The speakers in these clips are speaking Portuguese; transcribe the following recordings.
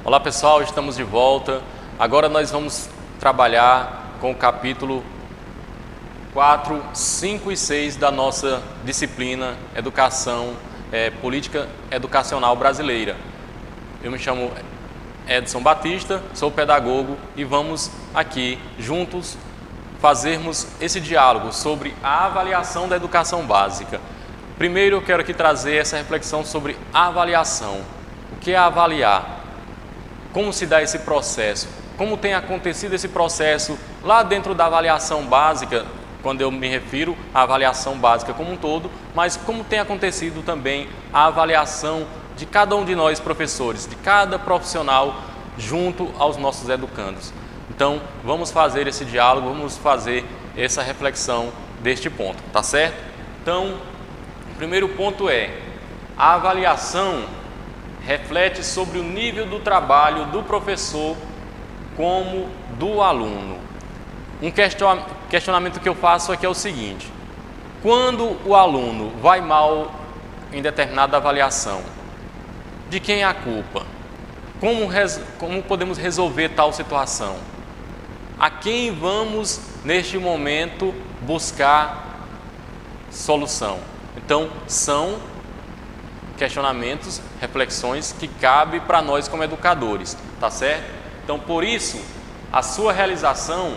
Olá pessoal, estamos de volta. Agora nós vamos trabalhar com o capítulo 4, 5 e 6 da nossa disciplina Educação, Política Educacional Brasileira. Eu me chamo Edson Batista, sou pedagogo e vamos aqui juntos fazermos esse diálogo sobre a avaliação da educação básica. Primeiro eu quero aqui trazer essa reflexão sobre avaliação. O que é avaliar? Como se dá esse processo? Como tem acontecido esse processo lá dentro da avaliação básica, quando eu me refiro à avaliação básica como um todo, mas como tem acontecido também a avaliação de cada um de nós professores, de cada profissional junto aos nossos educandos. Então, vamos fazer esse diálogo, vamos fazer essa reflexão deste ponto, tá certo? Então, o primeiro ponto é: a avaliação reflete sobre o nível do trabalho do professor como do aluno. Um questionamento que eu faço aqui é o seguinte: quando o aluno vai mal em determinada avaliação, de quem é a culpa? Como podemos resolver tal situação? A quem vamos, neste momento, buscar solução? Então, são questionamentos, reflexões que cabem para nós como educadores, tá certo? Então, por isso, a sua realização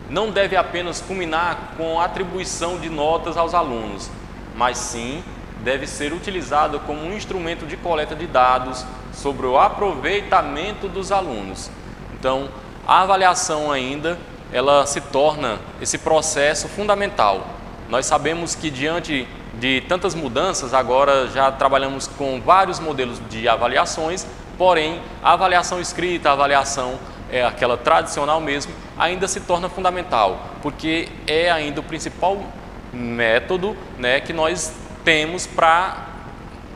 não deve apenas culminar com a atribuição de notas aos alunos, mas sim deve ser utilizada como um instrumento de coleta de dados sobre o aproveitamento dos alunos. Então, a avaliação ainda, ela se torna esse processo fundamental. Nós sabemos que diante de tantas mudanças, agora já trabalhamos com vários modelos de avaliações, porém, a avaliação escrita, a avaliação aquela tradicional mesmo, ainda se torna fundamental, porque é ainda o principal método, né, que nós temos para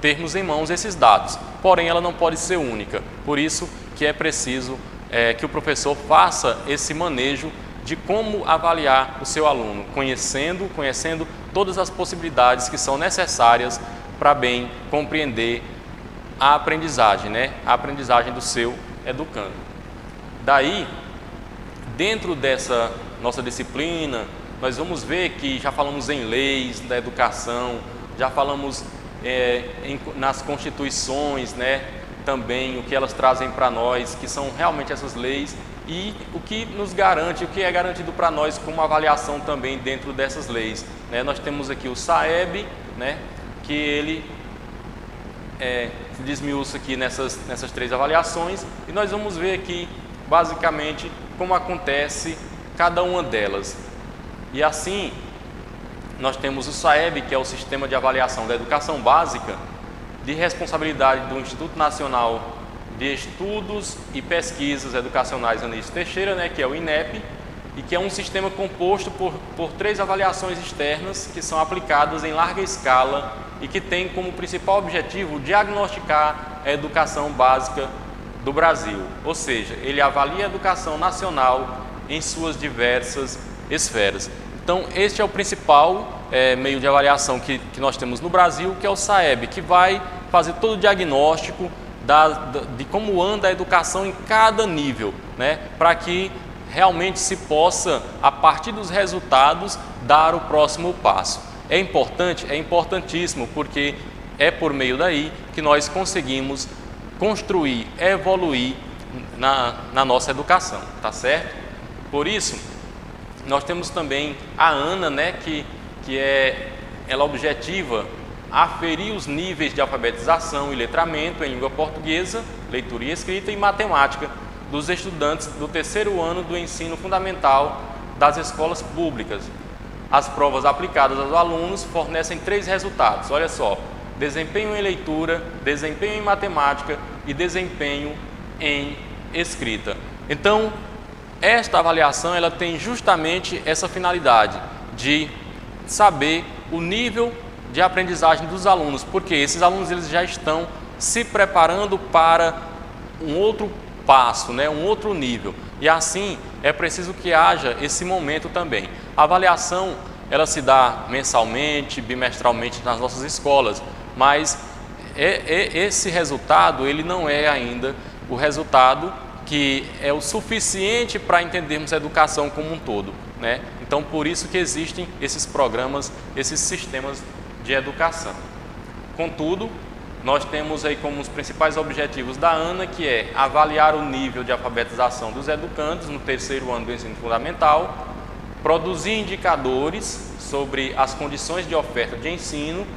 termos em mãos esses dados. Porém, ela não pode ser única, por isso que é preciso que o professor faça esse manejo de como avaliar o seu aluno, conhecendo todas as possibilidades que são necessárias para bem compreender a aprendizagem, né? A aprendizagem do seu educando. Daí, dentro dessa nossa disciplina, nós vamos ver que já falamos em leis da educação, já falamos nas constituições, né? Também o que elas trazem para nós, que são realmente essas leis, e o que nos garante, o que é garantido para nós como avaliação também dentro dessas leis, né? Nós temos aqui o SAEB, né? Que ele se desmiuça aqui nessas três avaliações, e nós vamos ver aqui basicamente como acontece cada uma delas. E assim, nós temos o SAEB, que é o Sistema de Avaliação da Educação Básica, de responsabilidade do Instituto Nacional de Estudos e Pesquisas Educacionais Anísio Teixeira, né, que é o INEP, e que é um sistema composto por três avaliações externas que são aplicadas em larga escala e que tem como principal objetivo diagnosticar a educação básica do Brasil. Ou seja, ele avalia a educação nacional em suas diversas esferas. Então, este é o principal meio de avaliação que nós temos no Brasil, que é o SAEB, que vai fazer todo o diagnóstico de como anda a educação em cada nível, né? Para que realmente se possa, a partir dos resultados, dar o próximo passo. É importante? É importantíssimo, porque é por meio daí que nós conseguimos construir, evoluir na nossa educação, tá certo? Por isso, nós temos também a ANA, né, que ela objetiva aferir os níveis de alfabetização e letramento em língua portuguesa, leitura e escrita e matemática dos estudantes do terceiro ano do ensino fundamental das escolas públicas. As provas aplicadas aos alunos fornecem 3 resultados, olha só: desempenho em leitura, desempenho em matemática e desempenho em escrita. Então, esta avaliação ela tem justamente essa finalidade de saber o nível de aprendizagem dos alunos, porque esses alunos eles já estão se preparando para um outro passo, né, um outro nível, e assim é preciso que haja esse momento também. A avaliação ela se dá mensalmente, bimestralmente nas nossas escolas, mas esse resultado ele não é ainda o resultado que é o suficiente para entendermos a educação como um todo, né? Então, por isso que existem esses programas, esses sistemas de educação. Contudo, nós temos aí como os principais objetivos da ANA, que é avaliar o nível de alfabetização dos educandos no terceiro ano do ensino fundamental, produzir indicadores sobre as condições de oferta de ensino,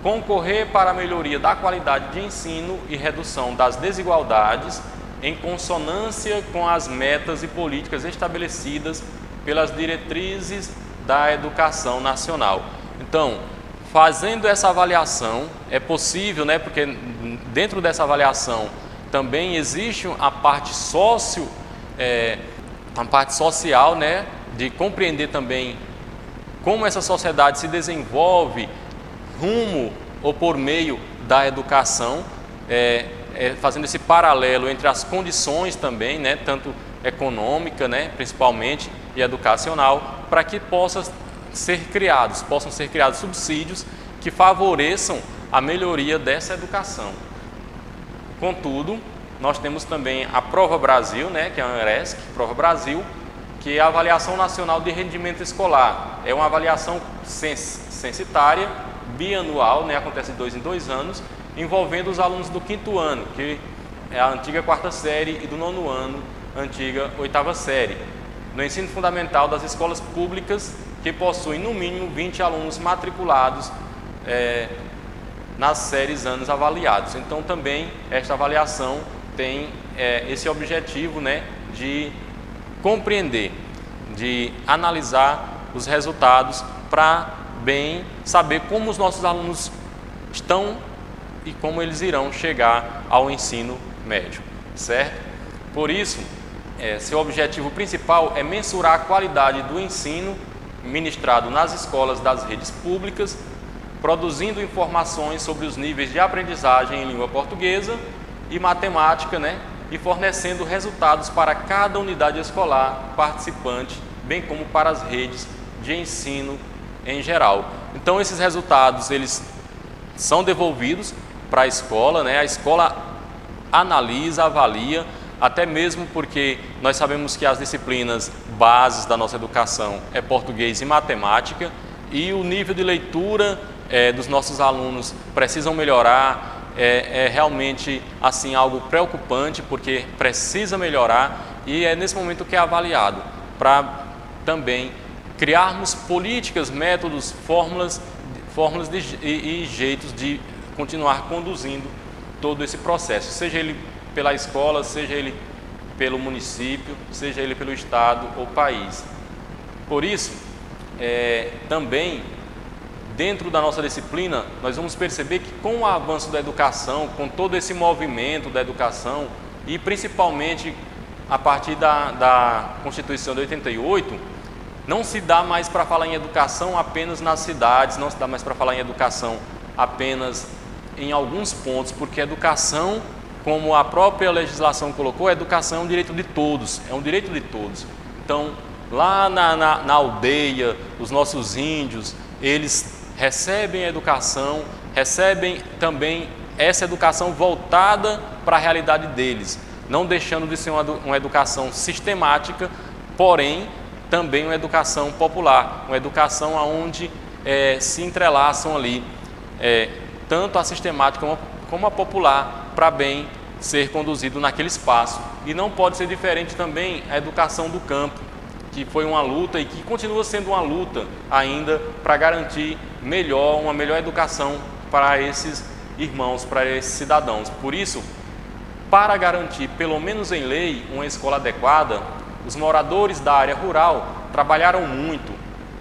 concorrer para a melhoria da qualidade de ensino e redução das desigualdades em consonância com as metas e políticas estabelecidas pelas diretrizes da educação nacional. Então, fazendo essa avaliação, é possível, né, porque dentro dessa avaliação também existe a parte social, né, de compreender também como essa sociedade se desenvolve rumo ou por meio da educação, fazendo esse paralelo entre as condições também, né, tanto econômica, né, principalmente, e educacional, para que possam ser criados subsídios que favoreçam a melhoria dessa educação. Contudo, nós temos também a Prova Brasil, né, que é a ANRESC, Prova Brasil, que é a Avaliação Nacional de Rendimento Escolar. É uma avaliação censitária, bianual, né, acontece de 2 em 2 anos, envolvendo os alunos do 5º ano, que é a antiga 4ª série, e do 9º ano, antiga 8ª série, no ensino fundamental das escolas públicas, que possuem no mínimo 20 alunos matriculados nas séries anos avaliados. Então também esta avaliação tem esse objetivo, né, de compreender, de analisar os resultados para bem saber como os nossos alunos estão e como eles irão chegar ao ensino médio, certo? Por isso, seu objetivo principal é mensurar a qualidade do ensino ministrado nas escolas das redes públicas, produzindo informações sobre os níveis de aprendizagem em língua portuguesa e matemática, né? E fornecendo resultados para cada unidade escolar participante, bem como para as redes de ensino em geral. Então, esses resultados eles são devolvidos para a escola, né? A escola analisa, avalia, até mesmo porque nós sabemos que as disciplinas bases da nossa educação é português e matemática, e o nível de leitura dos nossos alunos precisam melhorar. É realmente assim algo preocupante, porque precisa melhorar, e é nesse momento que é avaliado, para também criarmos políticas, métodos, fórmulas e jeitos de continuar conduzindo todo esse processo, seja ele pela escola, seja ele pelo município, seja ele pelo estado ou país. Por isso, também dentro da nossa disciplina, nós vamos perceber que com o avanço da educação, com todo esse movimento da educação, e principalmente a partir da Constituição de 88, não se dá mais para falar em educação apenas nas cidades, não se dá mais para falar em educação apenas em alguns pontos, porque a educação, como a própria legislação colocou, a educação é um direito de todos, é um direito de todos. Então, lá na aldeia, os nossos índios, eles recebem a educação, recebem também essa educação voltada para a realidade deles, não deixando de ser uma educação sistemática, porém também uma educação popular, uma educação onde se entrelaçam ali tanto a sistemática como a popular, para bem ser conduzido naquele espaço. E não pode ser diferente também a educação do campo, que foi uma luta e que continua sendo uma luta ainda para garantir uma melhor educação para esses irmãos, para esses cidadãos. Por isso, para garantir, pelo menos em lei, uma escola adequada, os moradores da área rural trabalharam muito.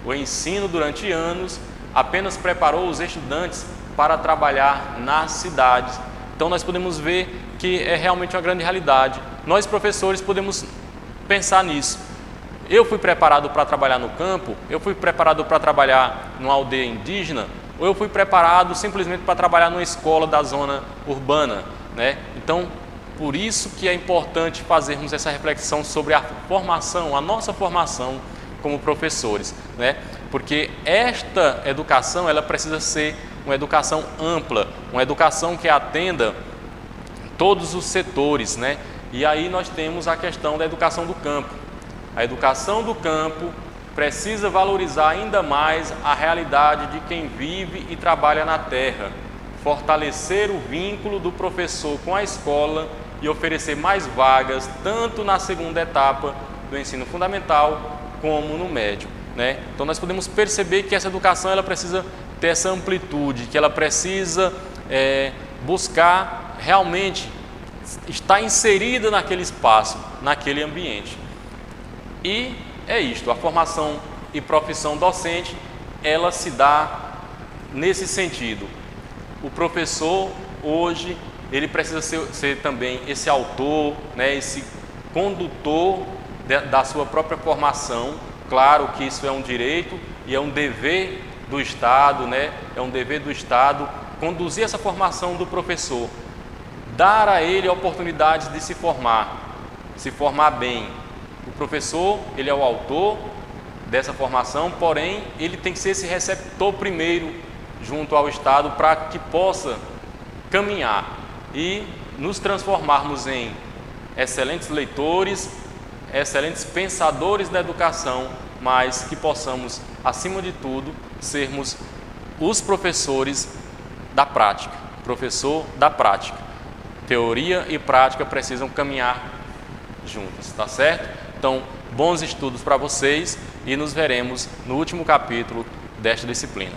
O ensino durante anos apenas preparou os estudantes para trabalhar nas cidades. Então nós podemos ver que é realmente uma grande realidade. Nós, professores, podemos pensar nisso. Eu fui preparado para trabalhar no campo, eu fui preparado para trabalhar numa aldeia indígena, ou eu fui preparado simplesmente para trabalhar numa escola da zona urbana, né? Então, por isso que é importante fazermos essa reflexão sobre a formação, a nossa formação como professores, né? Porque esta educação, ela precisa ser uma educação ampla, uma educação que atenda todos os setores, né? E aí nós temos a questão da educação do campo. A educação do campo precisa valorizar ainda mais a realidade de quem vive e trabalha na terra, fortalecer o vínculo do professor com a escola e oferecer mais vagas, tanto na segunda etapa do ensino fundamental como no médio, né? Então nós podemos perceber que essa educação ela precisa ter essa amplitude, que ela precisa buscar realmente estar inserida naquele espaço, naquele ambiente. E é isto, a formação e profissão docente, ela se dá nesse sentido. O professor hoje, ele precisa ser também esse autor, né, esse condutor da sua própria formação. Claro que isso é um direito e é um dever do Estado, né? É um dever do Estado conduzir essa formação do professor, dar a ele oportunidades de se formar bem. O professor, ele é o autor dessa formação, porém, ele tem que ser esse receptor primeiro junto ao Estado para que possa caminhar e nos transformarmos em excelentes leitores, excelentes pensadores da educação, mas que possamos, acima de tudo, sermos os professores da prática, professor da prática. Teoria e prática precisam caminhar juntos, tá certo? Então, bons estudos para vocês e nos veremos no último capítulo desta disciplina.